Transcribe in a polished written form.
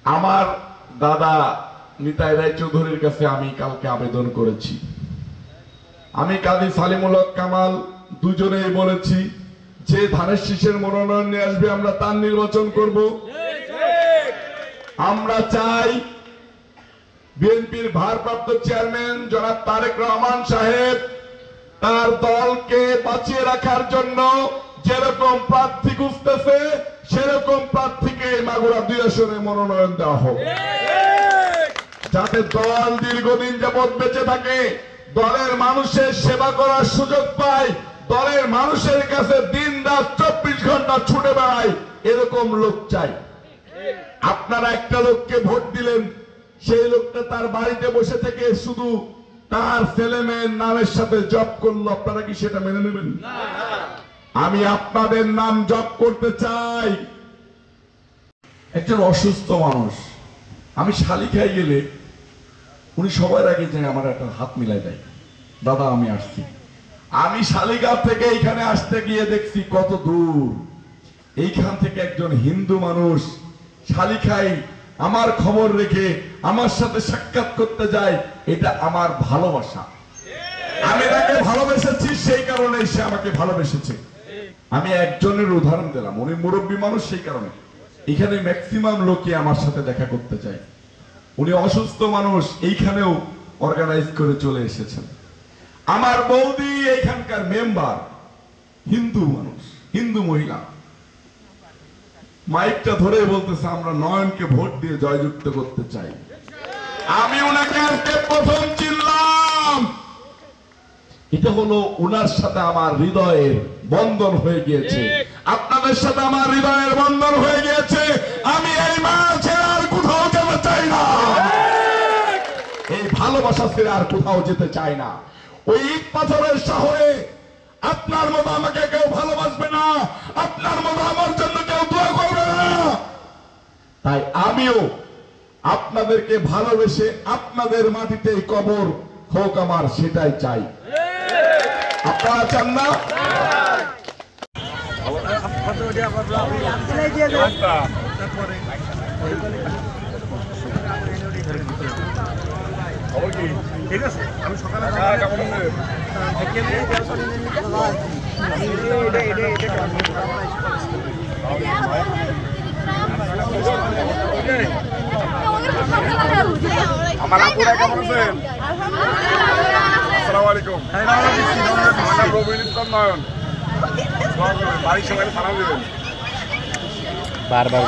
আমার দাদা নিতাই রায়চৌধুরীর কাছে আমি কালকে আবেদন করেছি। আমি কাজী সালিমুল হক কামাল দুজনেই বলেছি যে ধানের শীষের মনোনয়ন নিয়ে আসবে আমরা তার নির্বাচন করব। আমরা চাই বিএনপির ভারপ্রাপ্ত চেয়ারম্যান জনাব তারেক রহমান সাহেব তার দলকে বাঁচিয়ে রাখার জন্য যেরকম প্রার্থী খুঁজতেছে সেরকম প্রার্থীকে মাগুরা 2 আসনে মনোনয়ন দেওয়া হোক, যাতে দল দীর্ঘদিন যাবৎ বেঁচে থাকে, দলের মানুষের সেবা করার সুযোগ পায়, দলের মানুষের কাছে দিন রাত 24 ঘন্টা ছুটে বেড়ায়, এরকম লোক চাই। আপনারা একটা লোককে ভোট দিলেন, সেই লোকটা তার বাড়িতে বসে থেকে শুধু তার ছেলে মেয়ের নামের সাথে জব করলো, আপনারা কি সেটা মেনে নেবেন? আমি আপনাদের নাম জব করতে চাই। একজন অসুস্থ মানুষ, আমি শালিখায় গেলে উনি সবার আগে যে আমার একটা হাত মিলাই দেয়, দাদা আমি আসছি। আমি শালিকার থেকে এইখানে আসতে গিয়ে দেখছি কত দূর। এইখান থেকে একজন হিন্দু মানুষ শালিখায় আমার খবর রেখে আমার সাথে সাক্ষাৎ করতে যায়, এটা আমার ভালোবাসা। আমি তাকে ভালোবেসেছি, সেই কারণে সে আমাকে ভালোবেসেছে। আমি একজনের উদাহরণ দিলাম, উনি মুরব্বী মানুষ, সেই কারণে এখানে ম্যাক্সিমাম লোকই আমার সাথে দেখা করতে চায়। উনি অসুস্থ মানুষ, এইখানেও অর্গানাইজ করে চলে এসেছেন। আমার বৌদি এখানকার মেম্বার, হিন্দু মানুষ, হিন্দু মহিলা, মাইকটা ধরে বলতেছে আমরা নয়নকে ভোট দিয়ে জয়যুক্ত করতে চাই। আমি ওনাকে আজকে প্রথম চিনলাম। এটা হলো ওনার সাথে আমার হৃদয়ের বন্ধন হয়ে গিয়েছে, আপনাদের সাথে আমার হৃদয়ের বন্ধন হয়ে গিয়েছে। আমি এই মাছ ছেড়ে আর কোথাও যেতে চাই না, এই ভালোবাসা ছেড়ে আর কোথাও যেতে চাই না। ওই ইট পাথরের শহরে আপনার মতো আমাকে কেউ ভালোবাসবে না, আপনার মতো আমার জন্য কেউ দোয়া করবে না। তাই আমিও আপনাদেরকে ভালোবেসে আপনাদের মাটিতে কবর হোক আমার, সেটাই চাই। আপনারা চান না? ঠিক আছে, আমি সকালে আমার আপুরা কেমন আছেন? আসসালামু আলাইকুম। রবিউল ইসলাম নয়ন, বাড়ির সবাই সালাম দেবেন। বারবার